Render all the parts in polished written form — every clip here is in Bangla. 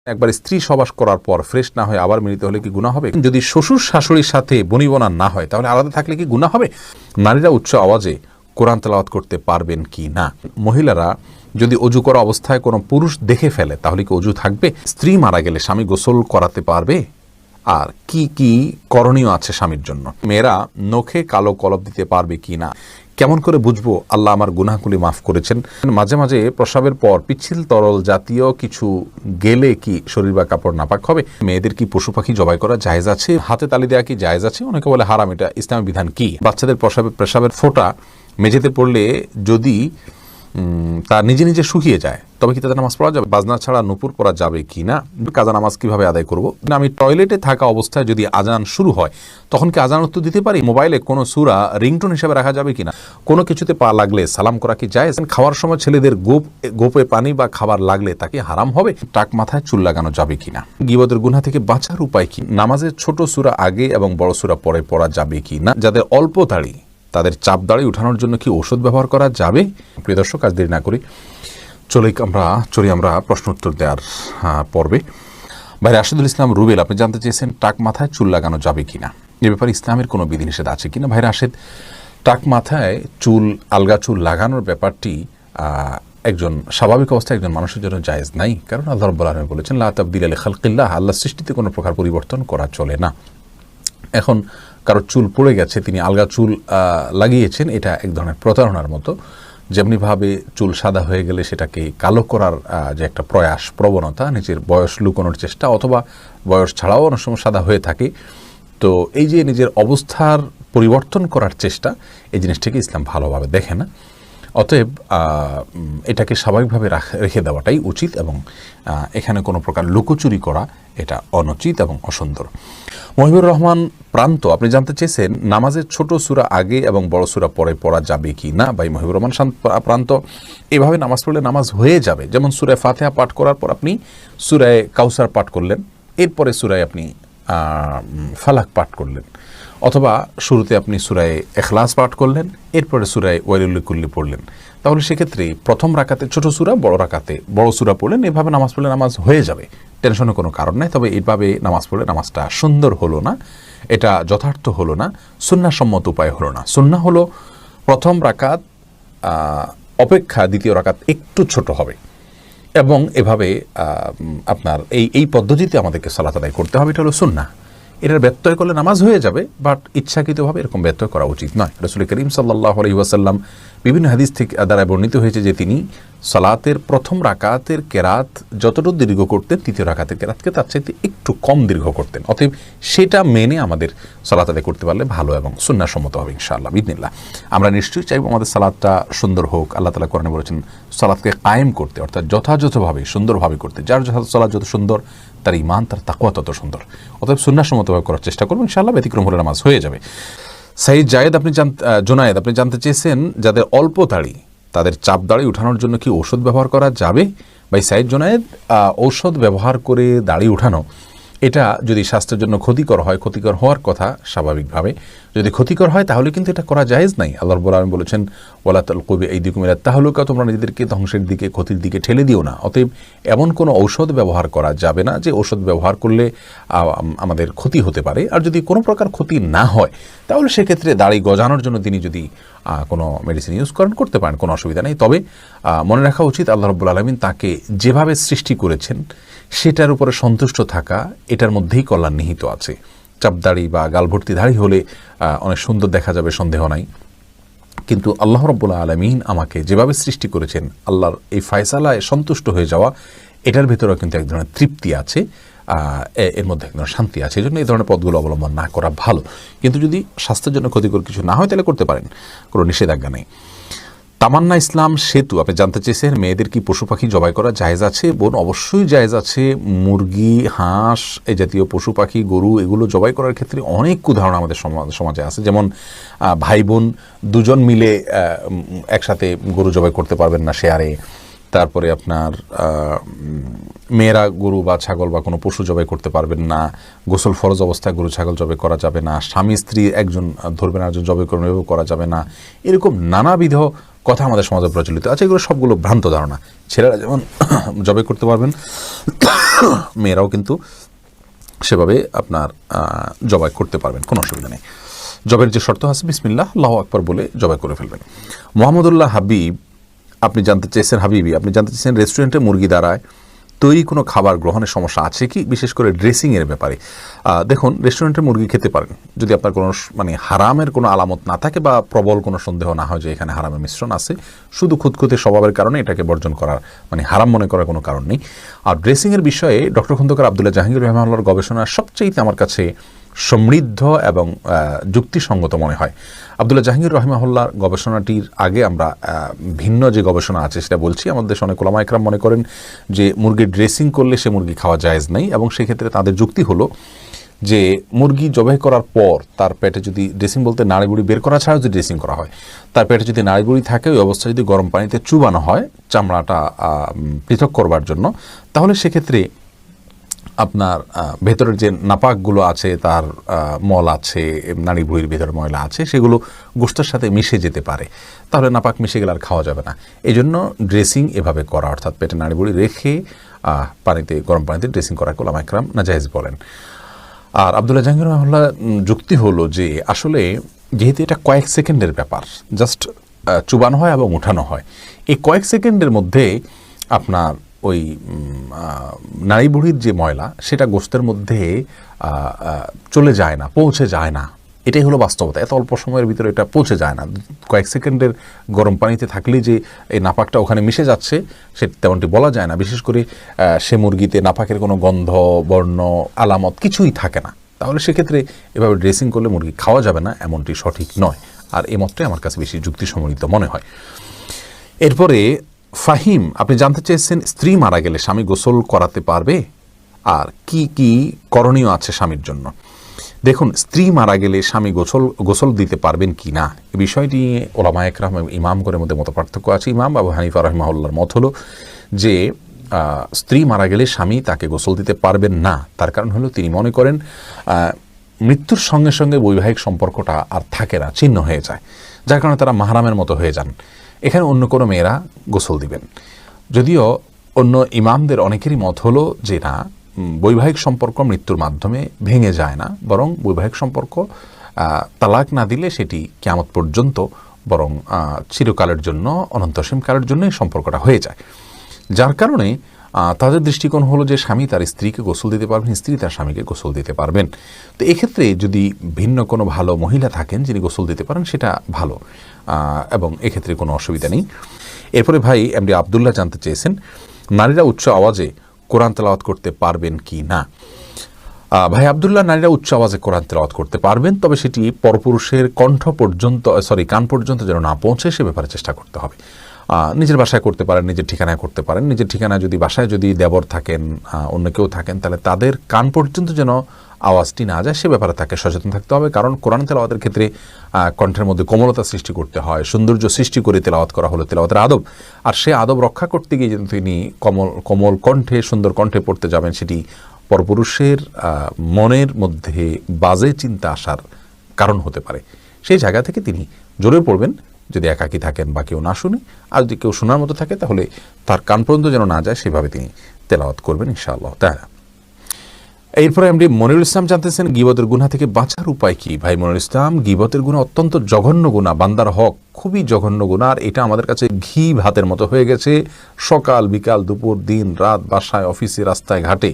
একবার স্ত্রী সবাস করার পর ফ্রেশ না হয়ে আবার মিলিত হলে কি গুনাহ হবে? যদি শ্বশুর শাশুড়ির সাথে বনিবনা না হয় তাহলে আলাদা থাকলে কি গুনাহ হবে? নারীরা উচ্চ আওয়াজে কোরআন তেলাওয়াত করতে পারবেন কি না? মহিলারা যদি অজু করা অবস্থায় কোনো পুরুষ দেখে ফেলে তাহলে কি অজু থাকবে? স্ত্রী মারা গেলে স্বামী গোসল করাতে পারবে? আর কি কি করণীয় আছে স্বামীর জন্য? মেয়েরা নখে কালো কলব দিতে পারবে কি না? কেমন করে বুঝবো আল্লাহ আমার গুনাহগুলি মাফ করেছেন? মাঝে মাঝে প্রস্রাবের পর পিচ্ছিল তরল জাতীয় কিছু গেলে কি শরীর বা কাপড় নাপাক হবে? মেয়েদের কি পশু পাখি জবাই করা জায়েজ আছে? হাতে তালি দেওয়া কি জায়েজ আছে? অনেকে বলে হারাম, এটা ইসলামের বিধান কি? বাচ্চাদের প্রস্রাবের ফোঁটা মেঝেতে পড়লে যদি তা নিজে নিজে শুকিয়ে যায় তবে কি তাদের নামাজ পড়া যাবে? বাজনা ছাড়া নুপুর পড়া যাবে কি না? কাজা নামাজ কিভাবে আদায় করব? আমি টয়লেটে থাকা অবস্থায় যদি আজান শুরু হয় তখন কি আজান উত্তর দিতে পারি? মোবাইলে কোনো সূরা রিংটোন হিসেবে রাখা যাবে কিনা? কোনো কিছুতে পা লাগলে সালাম করা কি জায়েজ? খাওয়ার সময় ছেলেদের গোপে পানি বা খাবার লাগলে তাকে হারাম হবে? টাক মাথায় চুল লাগানো যাবে কিনা? গীবতের গুনাহ থেকে বাঁচার উপায় কি? নামাজের ছোট সূরা আগে এবং বড় সূরা পরে পড়া যাবে কি না? যাদের অল্প দাড়ি তাদের চাপ দাড়ি উঠানোর জন্য কি ওষুধ ব্যবহার করা যাবে? প্রিয় দর্শক, আজ দেরি না করি চলি আমরা প্রশ্ন উত্তর দেওয়ার পর্বে। ভাই রাশেদুল ইসলাম রুবেল, আপনি জানতে চেয়েছেন টাক মাথায় চুল লাগানো যাবে কিনা, এ ব্যাপারে ইসলামের কোনো বিধিনিষেধ আছে কিনা? ভাই রাশেদ, টাক মাথায় আলগা চুল লাগানোর ব্যাপারটি একজন স্বাভাবিক অবস্থায় একজন মানুষের জন্য জায়েজ নাই, কারণ আল্লাহ রাব্বুল আলামিন বলেছেন লা তাবদীলা লিখালকিল্লাহ, আল্লাহর সৃষ্টিতে কোনো প্রকার পরিবর্তন করা চলে না। এখন কারো চুল পড়ে গেছে, তিনি আলগা চুল লাগিয়েছেন, এটা এক ধরনের প্রতারণার মতো। যেমনিভাবে চুল সাদা হয়ে গেলে সেটাকে কালো করার যে একটা প্রবণতা, নিজের বয়স লুকানোর চেষ্টা, অথবা বয়স ছাড়াও অনেক সময় সাদা হয়ে থাকে, তো এই যে নিজের অবস্থার পরিবর্তন করার চেষ্টা, এই জিনিসটাকে ইসলাম ভালোভাবে দেখে না। অতএব এটাকে স্বাভাবিকভাবে রেখে দেওয়াটাই উচিত, এবং এখানে কোনো প্রকার লুকোচুরি করা এটা অনুচিত এবং অসুন্দর। মহিবুর রহমান প্রান্ত, আপনি জানতে চেয়েছেন নামাজের ছোট সূরা আগে এবং বড় সূরা পরে পড়া যাবে কি না? ভাই মহিবুর রহমান প্রান্ত, এভাবে নামাজ পড়লে নামাজ হয়ে যাবে। যেমন সূরায়ে ফাতিহা পাঠ করার পর আপনি সূরায়ে কাউসার পাঠ করলেন, এরপরে সূরায় আপনি ফালাক পাঠ করলেন, অথবা শুরুতে আপনি সূরায়ে ইখলাস পাঠ করলেন, এরপরে সূরায়ে ওয়াইলুল লিকুল্লি পড়লেন, তাহলে সেক্ষেত্রে প্রথম রাকাতে ছোট সূরা, বড় রাকাতে বড় সূরা পড়লেন। এভাবে নামাজ পড়লে নামাজ হয়ে যাবে, টেনশনের কোনো কারণ নাই। তবে এইভাবে নামাজ পড়লে নামাজটা সুন্দর হলো না, এটা যথার্থ হলো না, সুন্নাহসম্মত উপায় হলো না। সুন্নাহ হলো প্রথম রাকাত অপেক্ষা দ্বিতীয় রাকাত একটু ছোট হবে, এবং এভাবে আপনার এই পদ্ধতিতে আমাদেরকে সালাত আদায় করতে হবে, এটা হলো সুন্নাহ। এটার ব্যত্যয় করলে নামাজ হয়ে যাবে, বাট ইচ্ছাকৃতভাবে এরকম ব্যত্যয় করা উচিত নয়। রাসূল করিম সাল্লাল্লাহু আলাইহি ওয়াসাল্লাম বিভিন্ন হাদিস থেকে দ্বারা বর্ণিত হয়েছে যে তিনি সালাতের প্রথম রাকাতের কেরাত যতটুকু দীর্ঘ করতেন, তৃতীয় রাকাতের কেরাতকে তার চাইতে একটু কম দীর্ঘ করতেন। অতএব সেটা মেনে আমাদের সালাত আদায় করতে পারলে ভালো এবং সুন্নাহসম্মত হবে ইনশাআল্লাহ বিইذনিল্লাহ। আমরা নিশ্চয়ই চাইব আমাদের সালাতটা সুন্দর হোক। আল্লাহ তাআলা কোরআনে বলেছেন সালাতকে কায়েম করতে, অর্থাৎ যথাযথভাবে সুন্দরভাবে করতে। যার সালাত যত সুন্দর তার ঈমান, তার তাকওয়া তত সুন্দর। অতএব সুন্নাহসম্মতভাবে করার চেষ্টা করব, ইনশাআল্লাহ ব্যতিক্রম হলে নামাজ হয়ে যাবে। সাইদ জায়েদ, জোনায়েদ, আপনি জানতে চেয়েছেন যাদের অল্প দাড়ি তাদের চাপ দাড়ি উঠানোর জন্য কি ঔষধ ব্যবহার করা যাবে? ভাই সাইদ জোনায়েদ, ঔষধ ব্যবহার করে দাড়ি উঠানো এটা যদি স্বাস্থ্যের জন্য ক্ষতিকর হয়, ক্ষতিকর হওয়ার কথা স্বাভাবিকভাবে, যদি ক্ষতিকর হয় তাহলে কিন্তু এটা করা জায়েজ নাই। আল্লাহ রাব্বুল আলামিন বলেছেন ওয়ালা তালকু বিআইদিকুম ইলা তাহলুকা, তোমরা নিজেদেরকে ধ্বংসের দিকে, ক্ষতির দিকে ঠেলে দিও না। অতএব এমন কোনো ঔষধ ব্যবহার করা যাবে না যে ঔষধ ব্যবহার করলে আমাদের ক্ষতি হতে পারে। আর যদি কোনো প্রকার ক্ষতি না হয় তাহলে সেক্ষেত্রে দাড়ি গজানোর জন্য তিনি যদি কোনো মেডিসিন ইউজ করতে পারেন, কোনো অসুবিধা নেই। তবে মনে রাখা উচিত আল্লাহ রাব্বুল আলামিন তাকে যেভাবে সৃষ্টি করেছেন সেটার উপরে সন্তুষ্ট থাকা, এটার মধ্যেই কল্যাণ নিহিত আছে। চাপদাড়ি বা গালভর্তি দাড়ি হলে অনেক সুন্দর দেখা যাবে, সন্দেহ নাই, কিন্তু আল্লাহ রাব্বুল আলামিন আমাকে যেভাবে সৃষ্টি করেছেন, আল্লাহর এই ফয়সালায় সন্তুষ্ট হয়ে যাওয়া, এটার ভিতরেও কিন্তু এক ধরনের তৃপ্তি আছে, এর মধ্যে এক ধরনের শান্তি আছে। এই জন্য এই ধরনের পথগুলো অবলম্বন না করা ভালো। কিন্তু যদি স্বাস্থ্যের জন্য ক্ষতিকর কিছু না হয় তাহলে করতে পারেন, কোনো নিষেধাজ্ঞা নেই। তামান্না ইসলাম সেতু, আপনি জানতে চেয়েছেন মেয়েদের কি পশু পাখি জবাই করা জায়েজ আছে? বোন, অবশ্যই জায়েজ আছে। মুরগি, হাঁস, এই জাতীয় পশু পাখি, গরু, এগুলো জবাই করার ক্ষেত্রে অনেক উদাহরণ আমাদের সমাজে আছে। যেমন ভাই বোন দুজন মিলে একসাথে গরু জবাই করতে পারবেন না শেয়ারে, তারপরে আপনার মেয়েরা গরু বা ছাগল বা কোনো পশু জবাই করতে পারবেন না, গোসল ফরজ অবস্থায় গরু ছাগল জবাই করা যাবে না, স্বামী স্ত্রী একজন ধরবেন একজন জবাই করবেন এভাবে করা যাবে না, এরকম নানাবিধ কথা আমাদের সমাজে প্রচলিত আছে। এগুলো সবগুলো ভ্রান্ত ধারণা। ছেলেরা যেমন জবাই করতে পারবেন, মেয়েরাও কিন্তু সেভাবে আপনার জবাই করতে পারবেন, কোনো অসুবিধা নেই। জবের যে শর্ত আছে বিসমিল্লাহ আল্লাহু আকবার বলে জবাই করে ফেলবেন। মোহাম্মদুল্লাহ হাবিব আপনি জানতে চেয়েছেন, হাবিবি আপনি জানতে চেয়েছেন রেস্টুরেন্টে মুরগি দ্বারায় তৈরি কোনো খাবার গ্রহণের সমস্যা আছে কি, বিশেষ করে ড্রেসিংয়ের ব্যাপারে। দেখুন, রেস্টুরেন্টে মুরগি খেতে পারেন যদি আপনার কোনো হারামের কোনো আলামত না থাকে বা প্রবল কোনো সন্দেহ না হয় যে এখানে হারামের মিশ্রণ আছে। শুধু খুঁতখুঁতে স্বভাবের কারণে এটাকে বর্জন করার হারাম মনে করার কোনো কারণ নেই। আর ড্রেসিংয়ের বিষয়ে ডক্টর খন্দকার আব্দুল্লাহ জাহাঙ্গীর রহমানুল্লাহর গবেষণা সবচেয়ে আমার কাছে সমৃদ্ধ এবং যুক্তিসঙ্গত মনে হয়। আব্দুল্লাহ জাহাঙ্গীর রহমাহুল্লাহর গবেষণাটির আগে আমরা ভিন্ন যে গবেষণা আছে সেটা বলছি। আমাদের দেশে অনেক ওলামা একরাম মনে করেন যে মুরগির ড্রেসিং করলে সে মুরগি খাওয়া জায়েজ নাই, এবং সেক্ষেত্রে তাদের যুক্তি হলো যে মুরগি জবাই করার পর তার পেটে যদি ড্রেসিং বলতে নাড়িগুড়ি বের করা ছাড়া যদি ড্রেসিং করা হয়, তার পেটে যদি নাড়িগুড়ি থাকে ওই অবস্থায় যদি গরম পানিতে চুবানো হয় চামড়াটা পৃথক করবার জন্য, তাহলে সেক্ষেত্রে আপনার ভেতরের যে নাপাকগুলো আছে, তার মল আছে, নাড়ি ভুঁড়ির ভেতরে ময়লা আছে, সেগুলো গোশতের সাথে মিশে যেতে পারে। তাহলে নাপাক মিশে গেলে আর খাওয়া যাবে না। এই জন্য ড্রেসিং এভাবে করা, অর্থাৎ পেটে নাড়ি ভুঁড়ি রেখে পানিতে গরম পানিতে ড্রেসিং করা ওলামা একরাম নাজায়েজ বলেন। আর আব্দুল্লাহ জাহাঙ্গীর রহমাহুল্লাহ যুক্তি হলো যে আসলে যেহেতু এটা কয়েক সেকেন্ডের ব্যাপার, জাস্ট চুবানো হয় এবং উঠানো হয়, এই কয়েক সেকেন্ডের মধ্যে আপনার ওই নাড়ি বুড়ির যে ময়লা সেটা গোশতের মধ্যে চলে যায় না, পৌঁছে যায় না। এটাই হলো বাস্তবতা। এত অল্প সময়ের ভিতরে এটা পৌঁছে যায় না। কয়েক সেকেন্ডের গরম পানিতে থাকলেই যে এই নাপাকটা ওখানে মিশে যাচ্ছে সে তেমনটি বলা যায় না। বিশেষ করে সে মুরগিতে নাপাকের কোনো গন্ধ, বর্ণ, আলামত কিছুই থাকে না। তাহলে সেক্ষেত্রে এভাবে ড্রেসিং করলে মুরগি খাওয়া যাবে না, এমনটি সঠিক নয়। আর এই মতটাই আমার কাছে বেশি যুক্তিসম্মত মনে হয়। এরপরে ফাহিম আপনি জানতে চেয়েছেন স্ত্রী মারা গেলে স্বামী গোসল করাতে পারবে আর কি কি করণীয় আছে স্বামীর জন্য। দেখুন, স্ত্রী মারা গেলে স্বামী গোসল দিতে পারবেন কি না, এই বিষয়টি ওলামা একরাম ইমামগণের মধ্যে মত পার্থক্য আছে। ইমাম আবু হানিফা রাহিমাহুল্লাহর মত হলো যে স্ত্রী মারা গেলে স্বামী তাকে গোসল দিতে পারবেন না। তার কারণ হলো তিনি মনে করেন মৃত্যুর সঙ্গে সঙ্গে বৈবাহিক সম্পর্কটা আর থাকে না, ছিন্ন হয়ে যায়, যার কারণে তারা মাহরামের মতো হয়ে যান। এখানে অন্য কোনো মেয়েরা গোসল দিবেন। যদিও অন্য ইমামদের অনেকেরই মত হলো যে না, বৈবাহিক সম্পর্ক মৃত্যুর মাধ্যমে ভেঙে যায় না, বরং বৈবাহিক সম্পর্ক তালাক না দিলে সেটি কিয়ামত পর্যন্ত বরং চিরকালের জন্য, অনন্তসীমকালের জন্য সম্পর্কটা হয়ে যায়। যার কারণে তাদের দৃষ্টিকোণ হলো যে স্বামী তার স্ত্রীকে গোসল দিতে পারবেন, স্ত্রী তার স্বামীকে গোসল দিতে পারবেন। তো এক্ষেত্রে যদি ভিন্ন কোনো ভালো মহিলা থাকেন যিনি গোসল দিতে পারেন সেটা ভালো, এবং এক্ষেত্রে কোনো অসুবিধা নেই। এরপরে ভাই এমডি আবদুল্লাহ জানতে চেয়েছেন নারীরা উচ্চ আওয়াজে কোরআন তেলাওয়াত করতে পারবেন কি না। ভাই আবদুল্লাহ, নারীরা উচ্চ আওয়াজে কোরআন তেলাওয়াত করতে পারবেন, তবে সেটি পরপুরুষের কান পর্যন্ত যেন না পৌঁছে সে ব্যাপারে চেষ্টা করতে হবে। নিজের বাসায় করতে পারেন, নিজের ঠিকানায় করতে পারেন। নিজের ঠিকানায় যদি বাসায় যদি দেবর থাকেন, অন্য কেউ থাকেন, তাহলে তাদের কান পর্যন্ত যেন আওয়াজটি না যায় সে ব্যাপারে তাকে সচেতন থাকতে হবে। কারণ কোরআন তেলাওয়াতের ক্ষেত্রে কণ্ঠের মধ্যে কোমলতা সৃষ্টি করতে হয়, সৌন্দর্য সৃষ্টি করে তেলাওয়াত করা হলো তেলাওয়াতের আদব। আর সে আদব রক্ষা করতে গিয়ে যেন তিনি কোমল কণ্ঠে, সুন্দর কণ্ঠে পড়তে যাবেন, সেটি পরপুরুষের মনের মধ্যে বাজে চিন্তা আসার কারণ হতে পারে। সেই জায়গা থেকে তিনি জোরে পড়বেন, যদি একাকী থাকেন বা কেউ না শুনে। আর যদি কেউ শোনার মতো থাকে তাহলে তার কান পর্যন্ত যেন না যায় সেভাবে তিনি তেলাওয়াত করবেন ইনশাআল্লাহ তাআলা। এরপরে এমডি মনিরুল ইসলাম জানতেছেন গীবতের গুনাহ থেকে বাঁচার উপায় কি। ভাই মনিরুল ইসলাম, গীবতের গুনাহ অত্যন্ত জঘন্য গুনাহ, বান্দার হক খুবই জঘন্য গুনাহ। আর এটা আমাদের কাছে ঘি ভাতের মতো হয়ে গেছে। সকাল বিকাল দুপুর দিন রাত, বাসায় অফিসে রাস্তায় ঘাটে,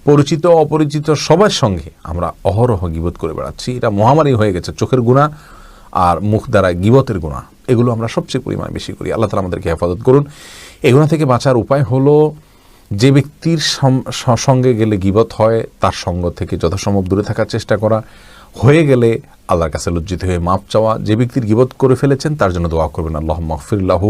পরিচিত অপরিচিত সবার সঙ্গে আমরা অহরহ গীবত করে বেড়াচ্ছি। এটা মহামারী হয়ে গেছে। চোখের গুনাহ আর মুখ দ্বারা গীবতের গুনাহ, এগুলো আমরা সবচেয়ে পরিমাণে বেশি করি। আল্লাহ তাআলা আমাদেরকে হেফাজত করুন। এই গুনাহ থেকে বাঁচার উপায় হলো যে ব্যক্তির সঙ্গে গেলে গীবত হয় তার সঙ্গ থেকে যথাসম্ভব দূরে থাকার চেষ্টা করা, হয়ে গেলে আল্লাহর কাছে লজ্জিত হয়ে মাপ চাওয়া। যে ব্যক্তির গীবত করে ফেলেছেন তার জন্য দোয়া করবেন আল্লাহুম্মা গফির লাহু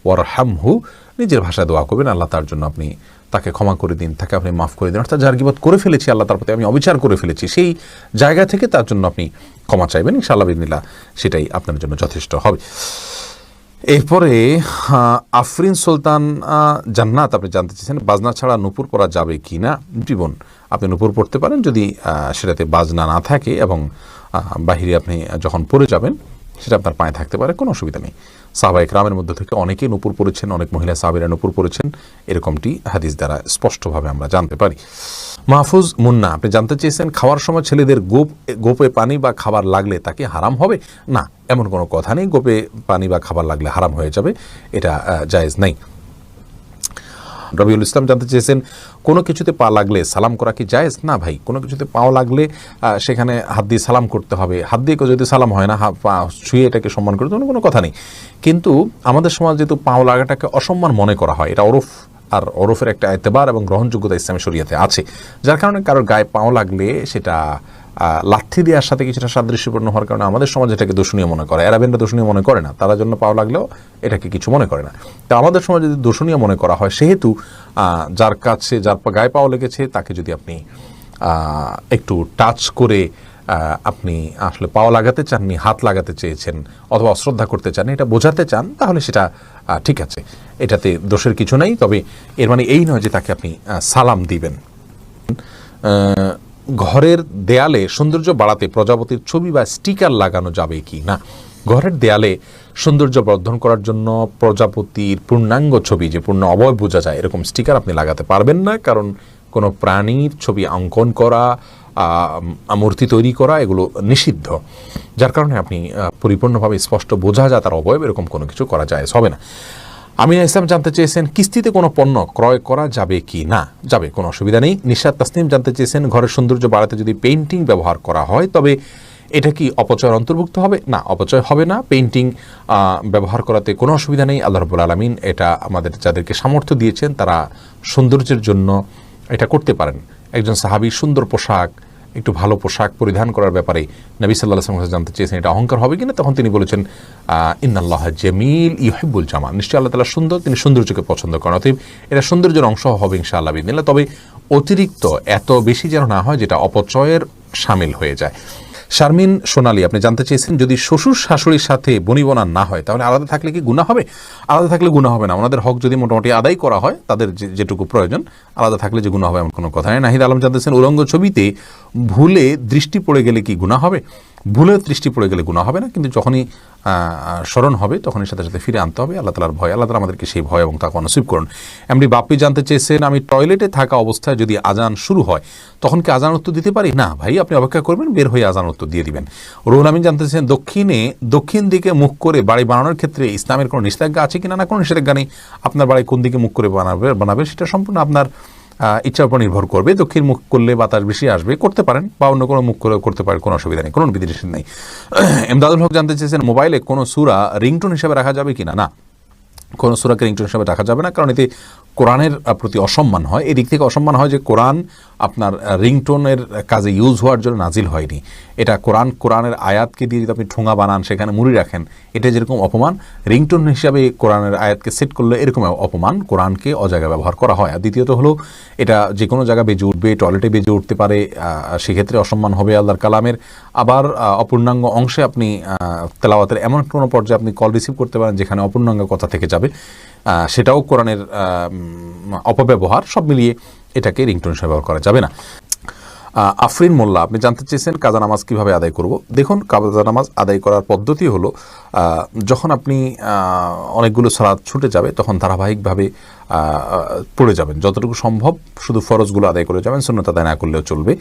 ওয়ারহামহু, নিজের ভাষায় দোয়া করবেন আল্লাহ তার জন্য আপনি তাকে ক্ষমা করে দিন, তাকে আপনি মাফ করে দিন। অর্থাৎ যার গীবত করে ফেলেছি, আল্লাহ তার প্রতি আমি অবিচার করে ফেলেছি, সেই জায়গা থেকে তার জন্য আপনি ক্ষমা চাইবেন, ইনশাআল্লাহ বিদিনিল্লাহ সেটাই আপনার জন্য যথেষ্ট হবে। এরপরে আফরিন সুলতান জান্নাত আপনি জানতে চেয়েছেন বাজনা ছাড়া নূপুর পরা যাবে কি না। জীবন আপনি নূপুর পড়তে পারেন যদি সেটাতে বাজনা না থাকে এবং বাহিরে আপনি যখন পরে যাবেন সেটা আপনার পায়ে থাকতে পারে, কোনো অসুবিধা নেই। সাহাবা ইকরামের মধ্যে থেকে অনেকেই নূপুর পরেছেন, অনেক মহিলা সাহাবীরা নূপুর পরেছেন, এরকমটি হাদিস দ্বারা স্পষ্টভাবে আমরা জানতে পারি। মাহফুজ মুন্না আপনি জানতে চেয়েছেন খাওয়ার সময় ছেলেদের গোপে পানি বা খাবার লাগলে তাকে হারাম হবে না, এমন কোনো কথা নেই। গোপে পানি বা খাবার লাগলে হারাম হয়ে যাবে, এটা জায়েজ নেই। রবিউল ইসলাম জানতে চেয়েছেন কোনো কিছুতে পা লাগলে সালাম করা কি জায়েজ? না ভাই, কোনো কিছুতে পাও লাগলে সেখানে হাত দিয়ে সালাম করতে হবে। হাত দিয়ে যদি সালাম হয় না, পা ছুঁয়ে এটাকে সম্মান করতে কোনো কথা নেই। কিন্তু আমাদের সমাজ যেহেতু পাও লাগাটাকে অসম্মান মনে করা হয়, এটা ওরফ, আর ওরফের একটা এতেবার এবং গ্রহণযোগ্যতা ইসলামী শরিয়াতে আছে, যার কারণে কারোর গায়ে পাও লাগলে সেটা লাথি দেওয়ার সাথে কিছুটা সাদৃশ্যপূর্ণ হওয়ার কারণে আমাদের সমাজ এটাকে দূষণীয় মনে করে। আরবেনরা দূষণীয় মনে করে না, তারা জন্য পাওয়া লাগলেও এটাকে কিছু মনে করে না। তো আমাদের সমাজে যদি দূষণীয় মনে করা হয়, সেহেতু যার কাছে যার গায়ে পাওয়া লেগেছে তাকে যদি আপনি একটু টাচ করে আপনি আসলে পাওয়া লাগাতে চাননি, হাত লাগাতে চেয়েছেন অথবা অশ্রদ্ধা করতে চান, এটা বোঝাতে চান, তাহলে সেটা ঠিক আছে, এটাতে দোষের কিছু নেই। তবে এর মানে এই নয় যে তাকে আপনি সালাম দিবেন। ঘরের দেয়ালে সৌন্দর্য বাড়াতে প্রজাপতির ছবি বা স্টিকার লাগানো যাবে কি না। ঘরের দেয়ালে সৌন্দর্য বর্ধন করার জন্য প্রজাপতির পূর্ণাঙ্গ ছবি, যে পূর্ণ অবয়ব বোঝা যায়, এরকম স্টিকার আপনি লাগাতে পারবেন না, কারণ কোনো প্রাণীর ছবি অঙ্কন করা, মূর্তি তৈরি করা এগুলো নিষিদ্ধ, যার কারণে আপনি পরিপূর্ণভাবে স্পষ্ট বোঝা যায় তার অবয়ব, এরকম কোনো কিছু করা যায় হবে না। আমিনা ইসলাম জানতে চেয়েছেন কিস্তিতে কোনো পণ্য ক্রয় করা যাবে কি না। যাবে, কোনো অসুবিধা নেই। নিশাত তাসনিম জানতে চেয়েছেন ঘরের সৌন্দর্য বাড়াতে যদি পেইন্টিং ব্যবহার করা হয় তবে এটা কি অপচয়ের অন্তর্ভুক্ত হবে? না, অপচয় হবে না। পেইন্টিং ব্যবহার করাতে কোনো অসুবিধা নেই। আল্লাহ রাব্বুল আলামিন এটা আমাদের যাদেরকে সামর্থ্য দিয়েছেন তারা সৌন্দর্যের জন্য এটা করতে পারেন। একজন সাহাবী সুন্দর পোশাক, একটু ভালো পোশাক পরিধান করার ব্যাপারে নবী সাল্লাল্লাহু আলাইহি ওয়াসাল্লাম জানতে চেয়েছেন এটা অহংকার হবে কিনা, তখন তিনি বলেছেন ইন্নাল্লাহা জামিল ইউহিব্বুল জামাল, নিশ্চয়ই আল্লাহ তাআলা সুন্দর, তিনি সৌন্দর্যকে পছন্দ করেন, অতএব এটা সৌন্দর্যের অংশ হবে ইনশাআল্লাহ বিদিনিল্লাহ। তবে অতিরিক্ত এত বেশি যেন না হয় যেটা অপচয়ের শামিল হয়ে যায়। শারমিন সোনালী আপনি জানতে চেয়েছেন যদি শ্বশুর শাশুড়ির সাথে বনিবনা না হয় তাহলে আলাদা থাকলে কি গুনাহ হবে? আলাদা থাকলে গুনাহ হবে না। ওনাদের হক যদি মোটামুটি আদায় করা হয়, তাদের যেটুকু প্রয়োজন, আলাদা থাকলে যে গুনাহ হবে এমন কোনো কথা নেই। নাহিদ আলম জানতেছেন উলঙ্গ ছবিতে ভুলে দৃষ্টি পড়ে গেলে কি গুনাহ হবে? ভুলে দৃষ্টি পড়ে গেলে গুনাহ হবে না, কিন্তু যখনই স্মরণ হবে তখনই সাথে সাথে ফিরে আনতে হবে। আল্লাহ তাআলার ভয়, আল্লাহ তাআলা আমাদেরকে সেই ভয় এবং তাকে নসিব করুন। এমনি বাপ্পি জানতে চেয়েছেন আমি টয়লেটে থাকা অবস্থায় যদি আজান শুরু হয় তখন কি আজান উত্তর দিতে পারি? না ভাই, আপনি অপেক্ষা করবেন, বের হয়ে আজান উত্তর দিয়ে দিবেন। রুহুল আমিন জানতে চেয়েছেন দক্ষিণ দিকে মুখ করে বাড়ি বানানোর ক্ষেত্রে ইসলামের কোনো নিষেধাজ্ঞা আছে কিনা। না, কোনো নিষেধাজ্ঞা নেই। আপনার বাড়ি কোন দিকে মুখ করে বানাবে সেটা সম্পূর্ণ আপনার ইচ্ছার উপর নির্ভর করবে। দক্ষিণ মুখ করলে বাতাস বেশি আসবে, করতে পারেন, বা অন্য কোনো মুখ করে করতে পারেন, কোনো অসুবিধা নেই, কোনো বিধিনিষেধ নেই। এমদাদুল হক জানতে চেয়েছেন মোবাইলে কোনো সূরা রিংটোন হিসেবে রাখা যাবে কিনা। না, কোনো সূরাকে রিংটোন হিসেবে রাখা যাবে না, কারণ এতে কোরআনের প্রতি অসম্মান হয়। এদিক থেকে অসম্মান হয় যে কোরআন আপনার রিংটোনের কাজে ইউজ হওয়ার জন্য নাজিল হয়নি। এটা কোরআনের আয়াতকে দিয়ে যদি আপনি ঠোঙা বানান, সেখানে মুড়ি রাখেন, এটা যেরকম অপমান, রিংটোন হিসাবে কোরআনের আয়াতকে সেট করলে এরকম অপমান, কোরআনকে অজায়গায় ব্যবহার করা হয়। আর দ্বিতীয়ত হলো এটা যে কোনো জায়গায় বেজে উঠবে, টয়লেটে বেজে উঠতে পারে, সেক্ষেত্রে অসম্মান হবে আল্লাহর কালামের। আবার অপূর্ণাঙ্গ অংশে আপনি তেলাওয়াতের এমন কোনো পর্যায়ে আপনি কল রিসিভ করতে পারেন যেখানে অপূর্ণাঙ্গ কথা থেকে যাবে, সেটাও কোরআনের অপব্যবহার। সব মিলিয়ে এটাকে রিংটোন হিসেবে ব্যবহার করা যাবে না। আফরিন মোল্লা আপনি জানতে চেয়েছেন কাজা নামাজ কিভাবে আদায় করব। দেখুন, কাজা নামাজ আদায় করার পদ্ধতি হলো যখন আপনি অনেকগুলো সালাত ছুটে যাবে তখন ধারাবাহিকভাবে পড়ে যাবেন, যতটুকু সম্ভব শুধু ফরজগুলো আদায় করে যাবেন, সুন্নত আদায় না করলেও চলবে,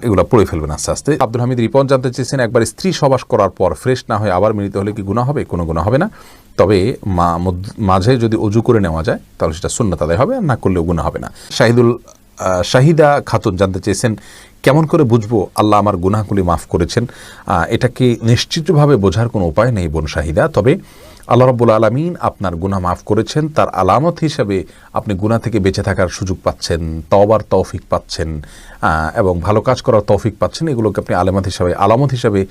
এগুলো পড়ে ফেলবেন আস্তে আস্তে। আব্দুল হামিদ রিপন জানতে চেয়েছেন একবার স্ত্রী সবাস করার পর ফ্রেশ না হয়ে আবার মিলিত হলে কি গুনাহ হবে? কোনো গুনাহ হবে না, তবে মাঝে যদি অজু করে নেওয়া যায় তাহলে সেটা সুন্নত আদায় হবে, আর না করলেও গুনাহ হবে না। শাহিদা খাতুন জানতে চেয়েছেন কেমন করে বুঝবো আল্লাহ আমার গুনাহগুলি মাফ করেছেন? এটাকে নিশ্চিতভাবে বোঝার কোনো উপায় নেই বোন শাহিদা, তবে আল্লাহ রাব্বুল আলামিন আপনার গুনাহ মাফ করেছেন তার আলামত হিসাবে আপনি গুনাহ থেকে বেঁচে থাকার সুযোগ পাচ্ছেন, তওবার তৌফিক পাচ্ছেন, এবং ভালো কাজ করার তৌফিক পাচ্ছেন। এগুলোকে আপনি আলামত হিসাবে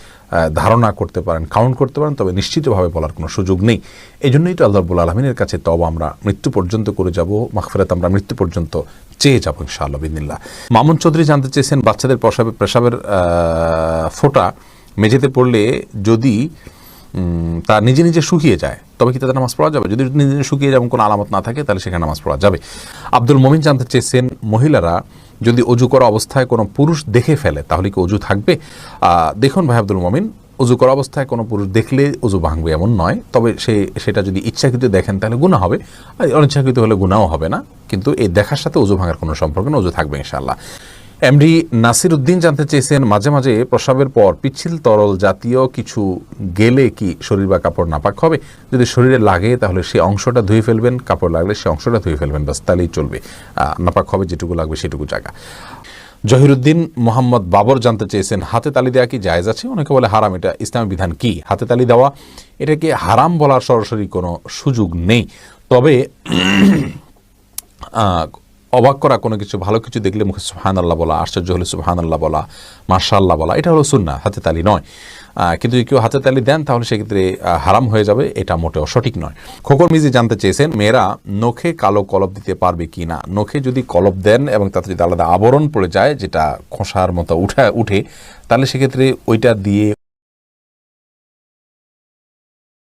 ধারণা করতে পারেন, কাউন্ট করতে পারেন, তবে নিশ্চিতভাবে বলার কোনো সুযোগ নেই। এই জন্যই তো আল্লাহ রাব্বুল আলামিনের কাছে তওবা আমরা মৃত্যু পর্যন্ত করে যাব, মাগফিরাত আমরা মৃত্যু পর্যন্ত চেয়ে যাবো ইনশাআল্লাহ বিদিনিল্লাহ। মামুন চৌধুরী জানতে চেয়েছেন বাচ্চাদের পেশাবের ফোঁটা মেঝেতে পড়লে যদি তা নিজে নিজে শুকিয়ে যায়, তবে কি তাদের নামাজ পড়া যাবে? যদি নিজে নিজে শুকিয়ে যেমন কোনো আলামত না থাকে তাহলে সেখানে নামাজ পড়া যাবে। আব্দুল মমিন জানতে চেয়েছেন, মহিলারা যদি অজু করা অবস্থায় কোনো পুরুষ দেখে ফেলে তাহলে কি অজু থাকবে? দেখুন ভাই আব্দুল মমিন, অজু করা অবস্থায় কোনো পুরুষ দেখলে অজু ভাঙবে এমন নয়, তবে সেটা যদি ইচ্ছাকৃত দেখেন তাহলে গুনাহ হবে, আর অনিচ্ছাকৃত হলে গুনাহও হবে না, কিন্তু এই দেখার সাথে অজু ভাঙার কোনো সম্পর্ক না, অজু থাকবে ইনশাআল্লাহ। এমডি নাসির উদ্দিন জানতে চেয়েছেন, মাঝে মাঝে প্রস্রাবের পর পিচ্ছিল তরল জাতীয় কিছু গেলে কি শরীর বা কাপড় নাপাক হবে? যদি শরীরে লাগে তাহলে সেই অংশটা ধুয়ে ফেলবেন, কাপড় লাগলে সেই অংশটা ধুয়ে ফেলবেন, বাস তাহলেই চলবে। নাপাক হবে যেটুকু লাগবে সেটুকু জায়গা। জহিরুদ্দিন মোহাম্মদ বাবর জানতে চেয়েছেন, হাতে তালি দেওয়া কি জায়েজ আছে? অনেকে বলে হারাম, এটা ইসলামের বিধান কি? হাতে তালি দেওয়া এটাকে হারাম বলার সরাসরি কোনো সুযোগ নেই, তবে অবাক করা কোনো কিছু, ভালো কিছু দেখলে মুখে সুবহানাল্লাহ বলা, আশ্চর্য হলে সুবহানাল্লাহ বলা, মাশাআল্লাহ বলা, এটা হলো সুন্নাহ, হাতে তালি নয়। কিন্তু কেউ হাতে তালি দেন তাহলে সেক্ষেত্রে হারাম হয়ে যাবে, এটা মোটেও সঠিক নয়। খোকর মিজি জানতে চেয়েছেন, মেয়েরা নখে কালো কলপ দিতে পারবে কি না? নখে যদি কলপ দেন এবং তাতে যদি আলাদা আবরণ পড়ে যায় যেটা খোসার মতো উঠে, তাহলে সেক্ষেত্রে ওইটা দিয়ে